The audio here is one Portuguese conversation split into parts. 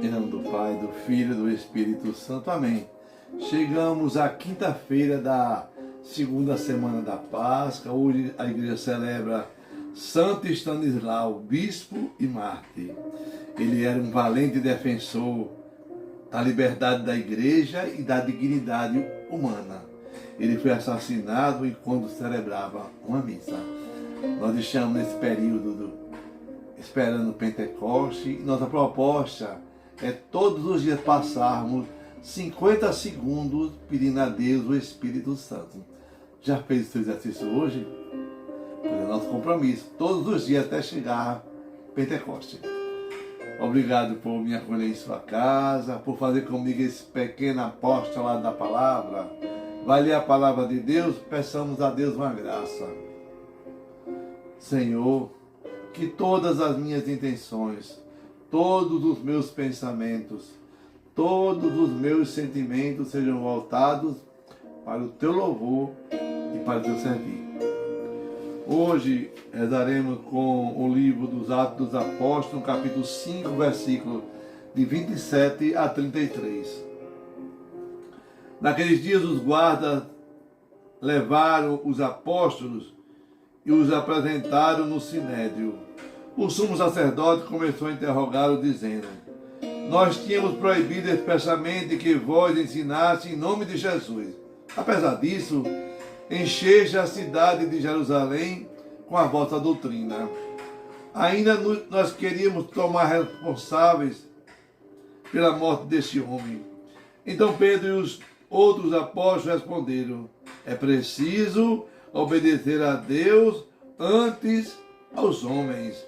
Em nome do Pai, do Filho e do Espírito Santo. Amém. Chegamos à quinta-feira da segunda semana da Páscoa. Hoje a igreja celebra Santo Stanislau, bispo e mártir. Ele era um valente defensor da liberdade da igreja e da dignidade humana. Ele foi assassinado enquanto celebrava uma missa. Nós estamos nesse período esperando o Pentecoste e nossa proposta é todos os dias passarmos 50 segundos pedindo a Deus o Espírito Santo. Já fez o seu exercício hoje? Pois é nosso compromisso, todos os dias até chegar Pentecoste. Obrigado por me acolher em sua casa, por fazer comigo esse pequeno apostolado da palavra. Vai ler a palavra de Deus, peçamos a Deus uma graça. Senhor, que todas as minhas intenções, todos os meus pensamentos, todos os meus sentimentos sejam voltados para o teu louvor e para o teu servir. Hoje rezaremos com o livro dos Atos dos Apóstolos, capítulo 5, versículo de 27 a 33. Naqueles dias os guardas levaram os apóstolos e os apresentaram no sinédrio. O sumo sacerdote começou a interrogá-lo, dizendo: nós tínhamos proibido expressamente que vós ensinasse em nome de Jesus. Apesar disso, encheis a cidade de Jerusalém com a vossa doutrina. Ainda nós queríamos tomar responsáveis pela morte deste homem. Então Pedro e os outros apóstolos responderam: é preciso obedecer a Deus antes aos homens.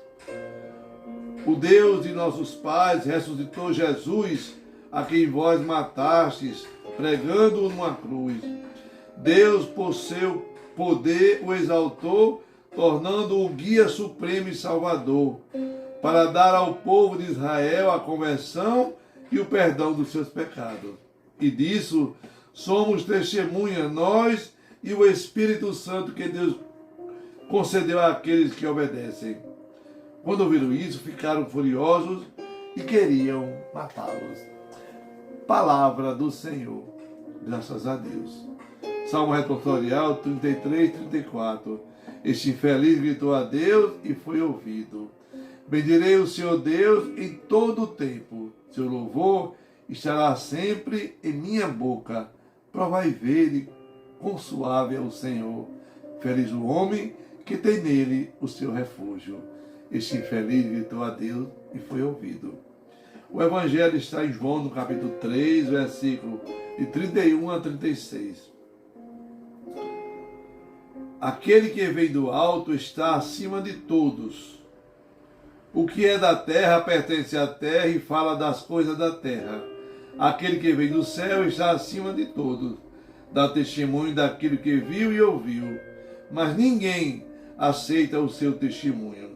O Deus de nossos pais ressuscitou Jesus, a quem vós matastes, pregando-o numa cruz. Deus, por seu poder, o exaltou, tornando-o guia supremo e salvador, para dar ao povo de Israel a conversão e o perdão dos seus pecados. E disso somos testemunhas, nós e o Espírito Santo que Deus concedeu àqueles que obedecem. Quando ouviram isso, ficaram furiosos e queriam matá-los. Palavra do Senhor. Graças a Deus. Salmo responsorial 33, 34. Este infeliz gritou a Deus e foi ouvido. Bendirei o Senhor Deus em todo o tempo. Seu louvor estará sempre em minha boca. Provai e vede quão suave é o Senhor. Feliz o homem que tem nele o seu refúgio. Este infeliz gritou a Deus e foi ouvido. O Evangelho está em João, no capítulo 3, versículo de 31 a 36. Aquele que vem do alto está acima de todos. O que é da terra pertence à terra e fala das coisas da terra. Aquele que vem do céu está acima de todos. Dá testemunho daquilo que viu e ouviu. Mas ninguém aceita o seu testemunho.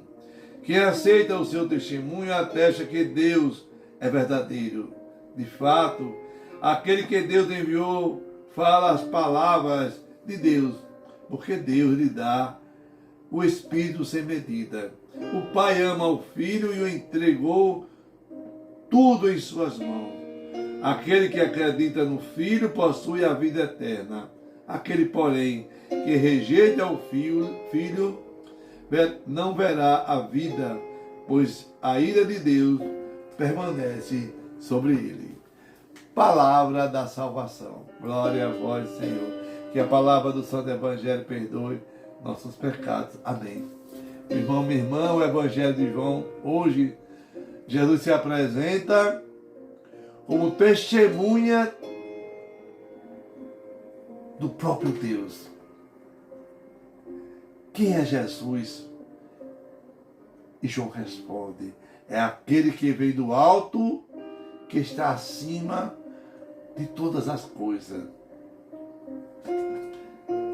Quem aceita o seu testemunho atesta que Deus é verdadeiro. De fato, aquele que Deus enviou fala as palavras de Deus, porque Deus lhe dá o Espírito sem medida. O Pai ama o Filho e o entregou tudo em suas mãos. Aquele que acredita no Filho possui a vida eterna. Aquele, porém, que rejeita o Filho não verá a vida, pois a ira de Deus permanece sobre ele. Palavra da salvação. Glória a vós, Senhor. Que a palavra do Santo Evangelho perdoe nossos pecados. Amém. Meu irmão, minha irmã, o Evangelho de João, hoje, Jesus se apresenta como testemunha do próprio Deus. Quem é Jesus? E João responde: é aquele que vem do alto, que está acima de todas as coisas.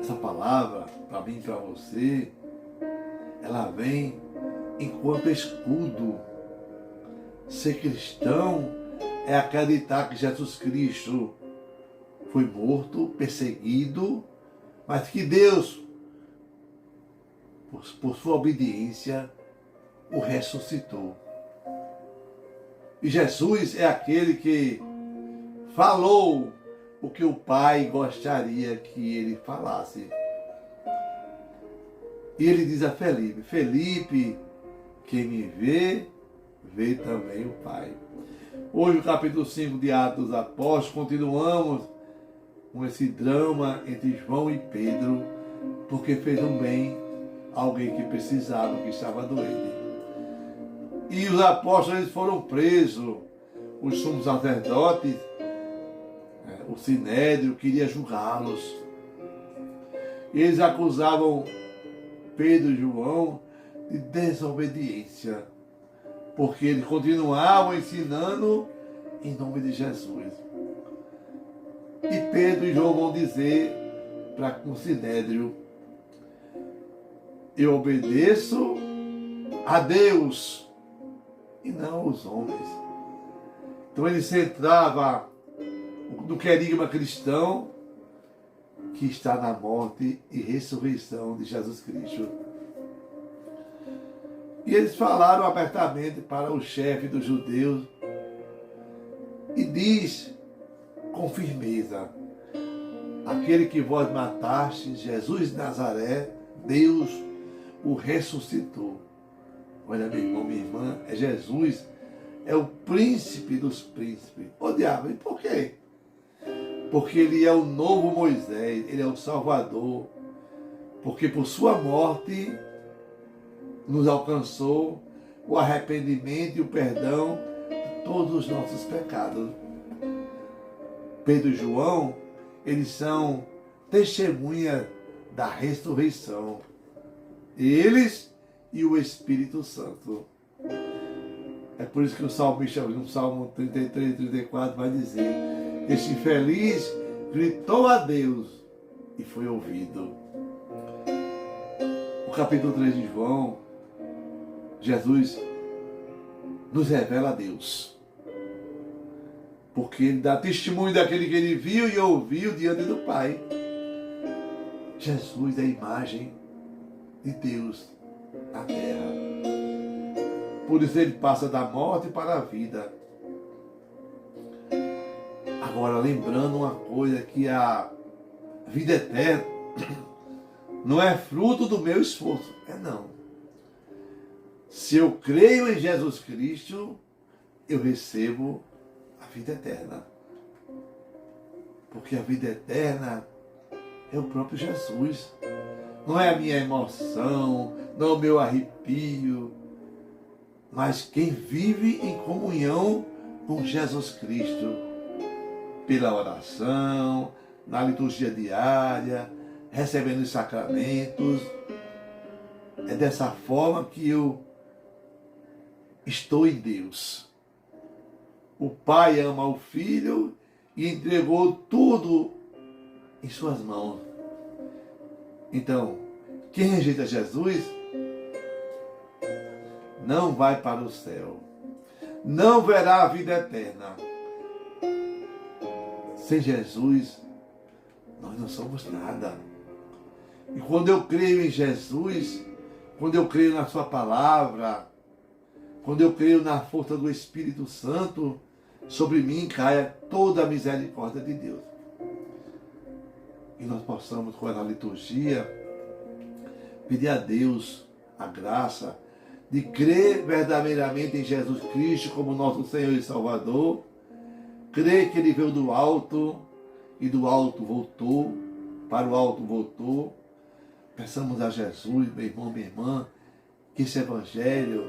Essa palavra, para mim e para você, ela vem enquanto escudo. Ser cristão é acreditar que Jesus Cristo foi morto, perseguido, mas que Deus, por sua obediência, o ressuscitou. E Jesus é aquele que falou o que o Pai gostaria que ele falasse. E ele diz a Felipe: Felipe, quem me vê, vê também o Pai. Hoje, no capítulo 5 de Atos dos Apóstolos, continuamos com esse drama entre João e Pedro, porque fez um bem a alguém que precisava, que estava doente. E os apóstolos eles foram presos, os sumos sacerdotes, o sinédrio queria julgá-los. E eles acusavam Pedro e João de desobediência, porque eles continuavam ensinando em nome de Jesus. E Pedro e João vão dizer para o sinédrio: eu obedeço a Deus e não aos homens. Então ele centrava no querigma cristão que está na morte e ressurreição de Jesus Cristo. E eles falaram abertamente para o chefe dos judeus e diz com firmeza: aquele que vós matastes, Jesus de Nazaré, Deus o ressuscitou. Olha, meu irmão, minha irmã, é Jesus, é o príncipe dos príncipes. Ô diabo, e por quê? Porque ele é o novo Moisés, ele é o Salvador. Porque por sua morte nos alcançou o arrependimento e o perdão de todos os nossos pecados. Pedro e João, eles são testemunhas da ressurreição. Eles e o Espírito Santo. É por isso que o salmista, no Salmo 33, 34, vai dizer: este infeliz gritou a Deus e foi ouvido. O capítulo 3 de João, Jesus nos revela a Deus. Porque ele dá testemunho daquele que ele viu e ouviu diante do Pai. Jesus é a imagem de Deus na terra. Por isso ele passa da morte para a vida. Agora, lembrando uma coisa, que a vida eterna não é fruto do meu esforço. Não. Se eu creio em Jesus Cristo, eu recebo a vida eterna. Porque a vida eterna é o próprio Jesus. Não é a minha emoção, não é o meu arrepio, mas quem vive em comunhão com Jesus Cristo, pela oração, na liturgia diária, recebendo os sacramentos. É dessa forma que eu estou em Deus. O Pai ama o Filho e entregou tudo em suas mãos. Então, quem rejeita Jesus não vai para o céu, não verá a vida eterna. Sem Jesus, nós não somos nada. E quando eu creio em Jesus, quando eu creio na sua palavra, quando eu creio na força do Espírito Santo, sobre mim caia toda a misericórdia de Deus. E nós possamos, com a liturgia, pedir a Deus a graça de crer verdadeiramente em Jesus Cristo como nosso Senhor e Salvador, crer que Ele veio do alto e do alto voltou, para o alto voltou. Peçamos a Jesus, meu irmão, minha irmã, que esse Evangelho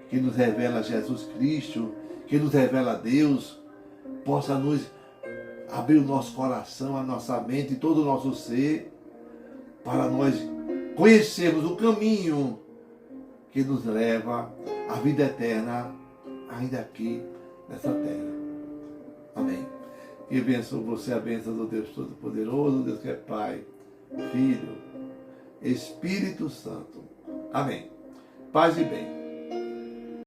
que nos revela Jesus Cristo, que nos revela Deus, possa nos abrir o nosso coração, a nossa mente e todo o nosso ser, para nós conhecermos o caminho que nos leva à vida eterna, ainda aqui nessa terra. Amém. E abençoe você, a bênção do Deus Todo-Poderoso, Deus que é Pai, Filho, Espírito Santo. Amém. Paz e bem.